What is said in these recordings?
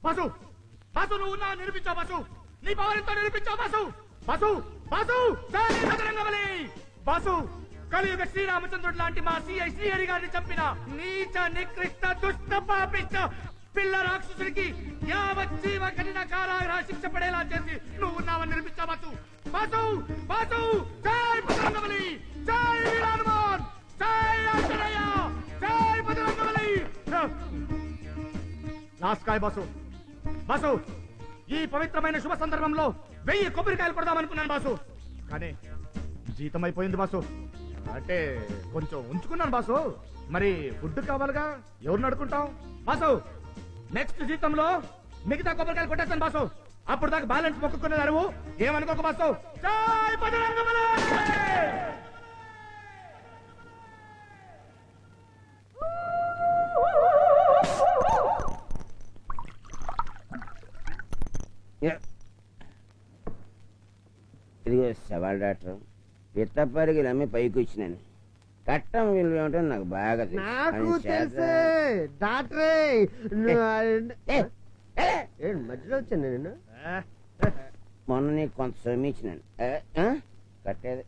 Boss boss నువ్వు నా నిరూపించావు boss నీ పవర్ ఎంతో నిరూపించావు బాసు బాసు బాసు జై బజరంగబలి బాసు కలియుగ శ్రీరామచంద్రుడు లాంటి మా సిఐ శ్రీహరి గారిని చంపిన నీచ నికృష్ట దుష్ట పాపిష్ట పిల్ల రాక్షసుడికి యావజ్జీవ కఠిన కారాగార శిక్ష పడేలా చేసి నువ్వు ఉన్నావని నిరూపించావు బాసు బాసు బాసు జై బజరంగబలి జై వీరానుమాన్ జై ఆంజనేయ జై బజరంగబలి లాస్కాయ్ బాసు బాసు ఈ పవిత్రమైన శుభ సందర్భంలో 1000 కొబ్బరికాయలు కొడదామనుకున్నాను బాసు కానీ జీతం అయిపోయింది బాసు అంటే కొంచెం ఉంచుకున్నాను బాసు మరి ఫుడ్ కావాలిగా ఎవరిని అడుకుంటాం బాసు నెక్స్ట్ జీతంలో మిగతా కొబ్బరికాయలు కొట్టేస్తాను బాసు అప్పుడు దాకా బ్యాలెన్స్ మొక్కుకునేది అరువు ఏమనుకోక బాసు జై బజరంగబలి ఇదిగో సవాల్ డాక్టర్ పిత్తప్పరికి నమ్మి పైకి వచ్చినాను కట్టం విలువ ఏమిటో నాకు బాగా డాక్టరే మధ్యలో వచ్చాను నేను మొన్న నీకు కొంత సొమ్మిచ్చినాను కట్టేది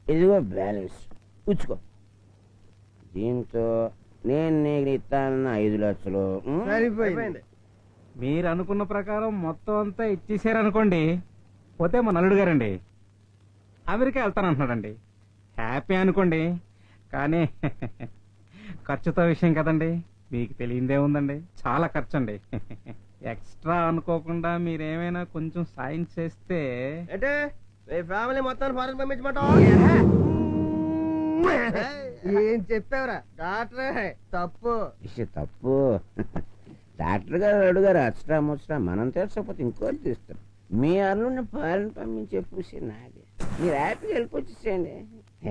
ఇదిగో బ్యాలెన్స్ ఉంచుకో దీంతో నేను నీకు ఇస్తానన్న 5 లక్షలు సరిపోయింది మీరు అనుకున్న ప్రకారం మొత్తం అంతా ఇచ్చేసారనుకోండి పోతే మా నలుడు గారండి అమెరికా వెళ్తానంటున్నాడండి హ్యాపీ అనుకోండి కానీ ఖర్చుతో విషయం కదండి మీకు తెలియదే ఉందండి చాలా ఖర్చు అండి ఎక్స్ట్రా అనుకోకుండా మీరేమైనా కొంచెం సాయం చేస్తే అంటే మీ ఫ్యామిలీ మొత్తాన్ని ఫారెన్ పంపించమంటావా ఏం చెప్పావురా డాక్టరే తప్పు తప్పు డాక్టర్ గారు అడుగారు అచ్చటా ముచ్చటా మనం తెచ్చకపోతే ఇంకోటి తీస్తారు మీ అల్లుడిని ఫారెన్ పంపించే పూసి నాది మీరు హ్యాపీగా వెళ్ళిపోచ్చేసేయండి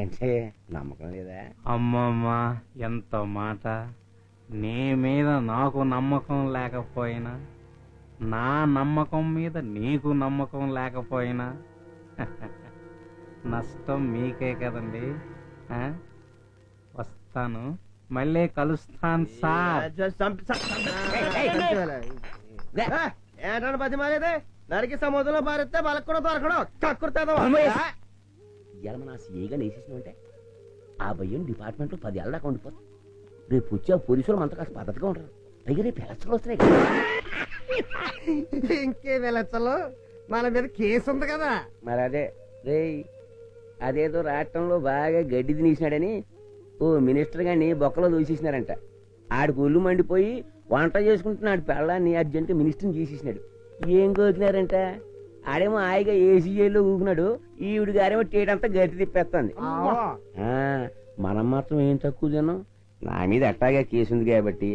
అంటే నమ్మకం లేదా అమ్మమ్మ ఎంత మాట నీ మీద నాకు నమ్మకం లేకపోయినా నా నమ్మకం మీద నీకు నమ్మకం లేకపోయినా నష్టం మీకే కదండి వస్తాను మళ్ళీ కలుస్తాను సార్ ఏంటంటే పది మారేదే నరికి సముద్రంలో పారిస్తే వాళ్ళకి కూడా దొరకడం కక్కుర్తా ఏగా నేసేసినంటే ఆ భయం డిపార్ట్మెంట్ లో 10 ఏళ్ళ దాకా ఉండిపోతుంది రేపు వచ్చి ఆ పోలీసులు మనతో కాస్త పద్ధతిగా ఉంటారు పైగా రేపు ఎలక్షన్లు వస్తున్నాయి ఇంకే వెలచ్చలు మన మీద కేసు ఉంది కదా మరి అదే రే అదేదో రాష్ట్రంలో బాగా గడ్డి తినేసినాడని ఓ మినిస్టర్ గాని బొక్కలో దూసేసినారంట ఆడికి ఒళ్ళు మండిపోయి వంట చేసుకుంటున్నాడు పెళ్ళాన్ని అర్జెంట్ మినిస్టర్ని చేసేసినాడు ఏం కోకినారంట ఆడేమో హాయిగా ఏసీఏలో ఊగినాడు ఈవిడి గారేమో టేటంతా గట్టి తిప్పేస్తుంది మనం మాత్రం ఏం తక్కువ జనం నా మీద అట్టాగా కేసు ఉంది కాబట్టి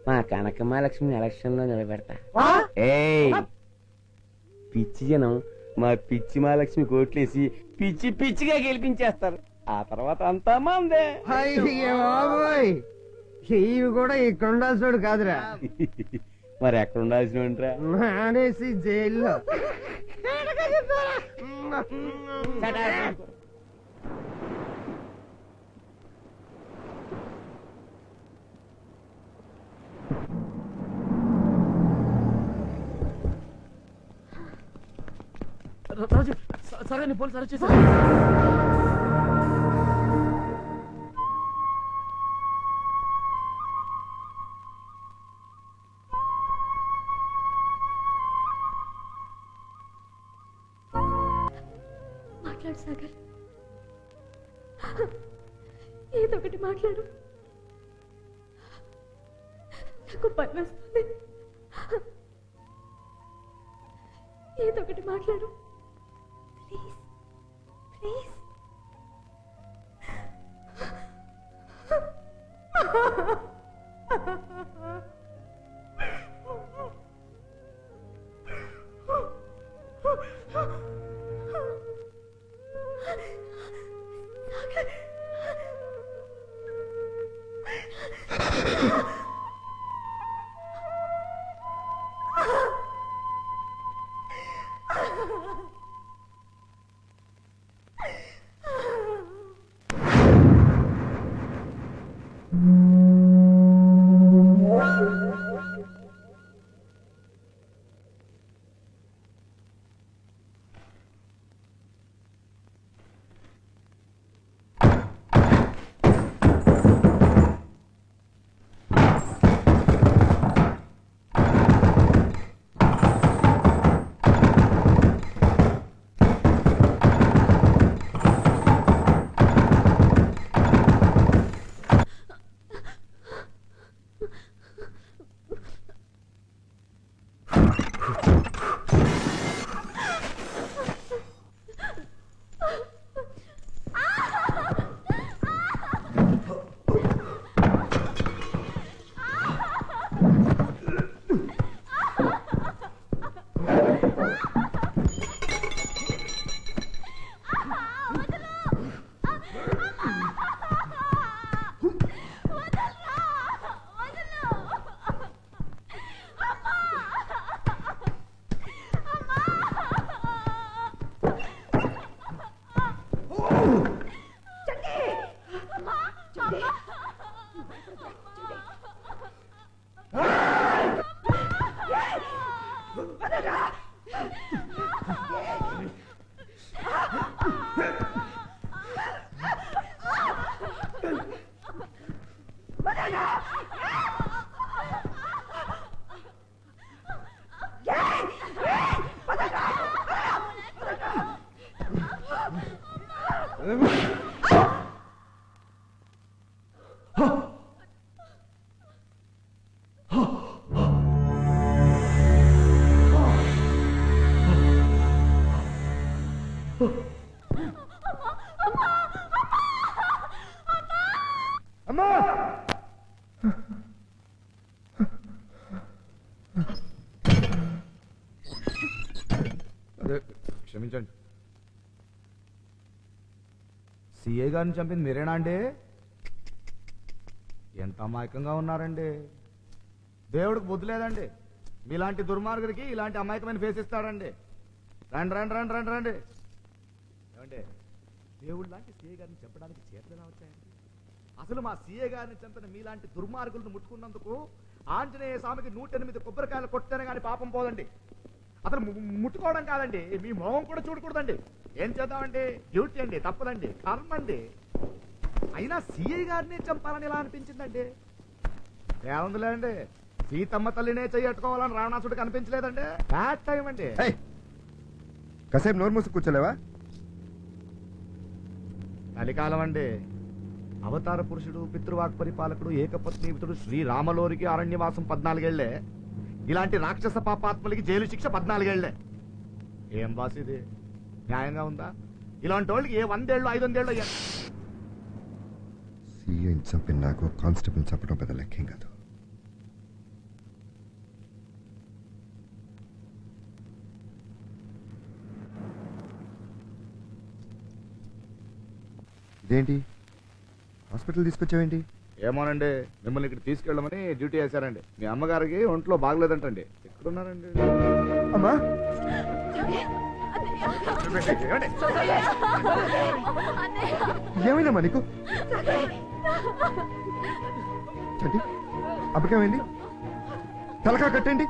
మా కనకమహాలక్ష్మి ఎలక్షన్ లో నిలబెడతా పిచ్చి జనం మా పిచ్చి మహాలక్ష్మి కోట్లేసి పిచ్చి పిచ్చిగా గెలిపించేస్తారు ఆ తర్వాత అంతా మందే ఇవి కూడా ఇక్కడ ఉండాల్సిన కాదురా మరి ఎక్కడ ఉండాల్సిన మానేసి జైల్లో రాజు సరే పోలీసు అరెస్ట్ చేశారు మాట్లాడు సాగర్ ఏదో ఒకటి మాట్లాడు నాకు పని వస్తుంది ఏదో ఒకటి మాట్లాడు ప్లీజ్ ప్లీజ్ అదే క్షమించండి. సిఐ గారిని చంపింది మీరేనా అండి? ఎంత అమాయకంగా ఉన్నారండి. దేవుడికి బుద్ధి లేదండి. మీలాంటి దుర్మార్గుడికి ఇలాంటి అమాయకమైన ఫేస్ ఇస్తాడండి. రండి రండి రండి రండి రండి. ఏమండి, దేవుడు లాంటి సిఐ గారిని చెప్పడానికి చేతులు ఎలా వచ్చాయండి? అసలు మా సిఐ గారిని చంపిన మీలాంటి దుర్మార్గులను ముట్టుకున్నందుకు ఆంజనేయ స్వామికి 108 కొబ్బరికాయలు కొట్టానే కానీ పాపం పోదండి. అసలు ముట్టుకోవడం కాదండి, మీ మొహం కూడా చూడకూడదండి. ఏం చేద్దామండి, డ్యూటీ అండి, తప్పదండి, కర్మ అండి. అయినా సిఐ గారిని చంపాలని ఎలా అనిపించిందండి? ఏముందిలే అండి, సీతమ్మ తల్లినే చెయ్యట్టుకోవాలని రావణాసుడు కనిపించలేదండి. బ్యాడ్ టైం అండి. కాసేపు నోరు మూసి కూర్చోలేవా? కలికాలం అండి. అవతార పురుషుడు, పితృవాక్ పరిపాలకుడు, ఏకపత్నీవితుడు శ్రీరామలోరికి అరణ్యవాసం 14 ఏళ్లే. ఇలాంటి రాక్షస పాపాత్మలకి జైలు శిక్ష 14 ఏళ్లే. ఏం బాస్ ఇది, న్యాయంగా ఉందా? ఇలాంటి వాళ్ళకి ఏ 100 ఏళ్ళు 500 ఏళ్ళు అయ్యా. సీఎం చంపిన నాకు కానిస్టేబుల్ చంపడం పెద్ద లెక్కేం కాదు. ఇదేంటి హాస్పిటల్ తీసుకొచ్చావేంటి? ఏమోనండి, మిమ్మల్ని ఇక్కడ తీసుకెళ్ళమని డ్యూటీ వేశారండి. మీ అమ్మగారికి ఒంట్లో బాగలేదంటండి. ఎక్కడున్నారండి? అమ్మా ఏమైందమ్మా నీకు? చంటి అప్పకేమైంది? తలకా కట్టండి.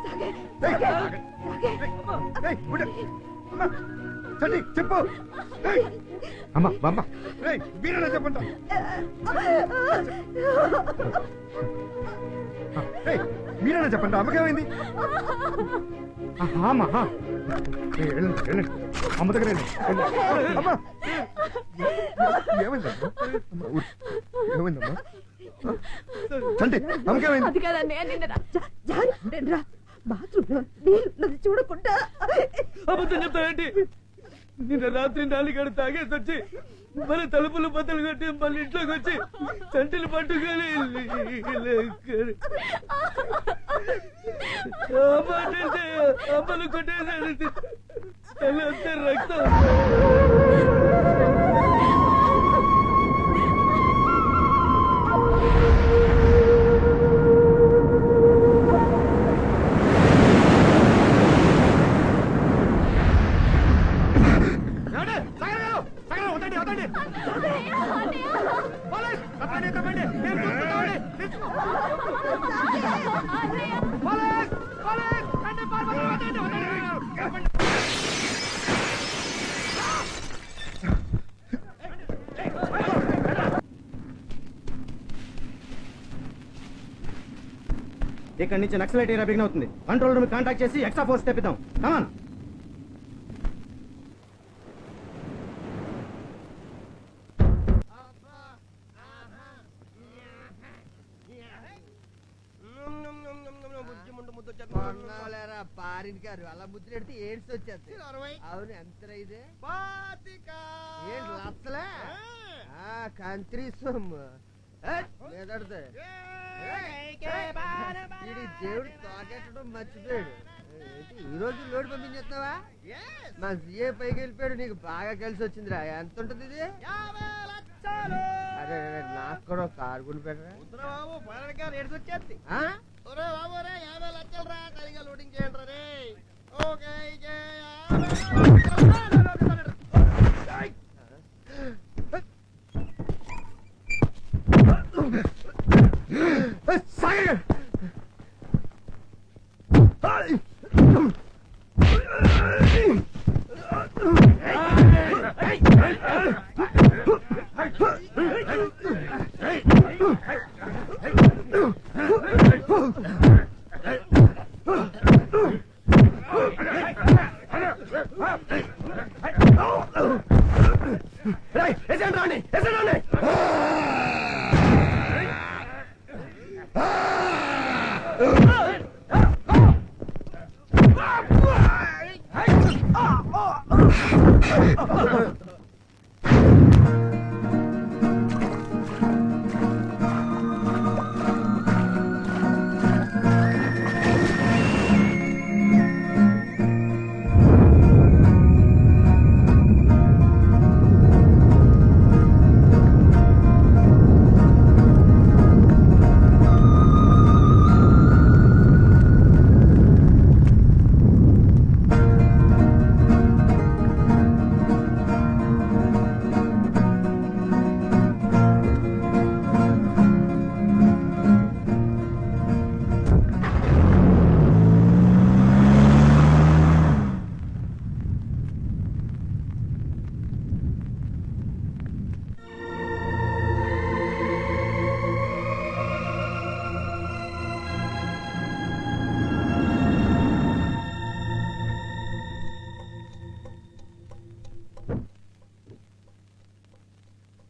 చంటి చెప్పు. అమ్మా బామ్మ, మీరేనా చెప్పండి. మీరేనా చెప్పండి, అమ్మకేమైంది? అమ్మ దగ్గర అమ్మా ఏమైందమ్మా? ఏమైందమ్మా? చంటి అమ్మకేమైంది? అది కాదన్నయ్య, నిన్న బాత్రూమ్ లో నీళ్ళు చూడకుండా. అబద్ధం చెప్తావేంటి? నిన్న రాత్రి 4 గంటలు తాగేసి వచ్చి మన తలుపులు బద్దలు కట్టి మళ్ళీ ఇంట్లోకి వచ్చి చంటిలు పట్టుకొని అమ్మలు కొట్టేసి తల్లి రక్తం. ఇక్కడి నుంచి నక్సలైట్ ఏరియా బిగిన్ అవుతుంది. కంట్రోల్ రూమ్ కాంటాక్ట్ చేసి ఎక్స్ట్రా ఫోర్స్ తెప్పిద్దాం. కమాన్. పారిన్ గారు అలా ముద్రెడితే ఏడ్స్ వచ్చేది. అవును, ఎంత ఇది ఏంటి లచ్చలే కంత్రి సొమ్ము లేదడితే దేవుడు తోకెట్టడం మర్చిపోయాడు. ఈ రోజు లోడ్ పంపించేస్తున్నావా? మా సీఏ పైకి వెళ్ళిపోయాడు. నీకు బాగా కలిసి వచ్చిందిరా. ఎంత ఉంటది ఇది? అరే నాకు కూడా ఒక కారు కొని పెట్టరా బాబు. ఏడ్స్ వచ్చేది. బాబు 50 లక్షలు రా, సరిగా లోడింగ్ చేయండి రే. ఓకే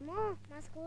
అమ్మో మా స్కూల్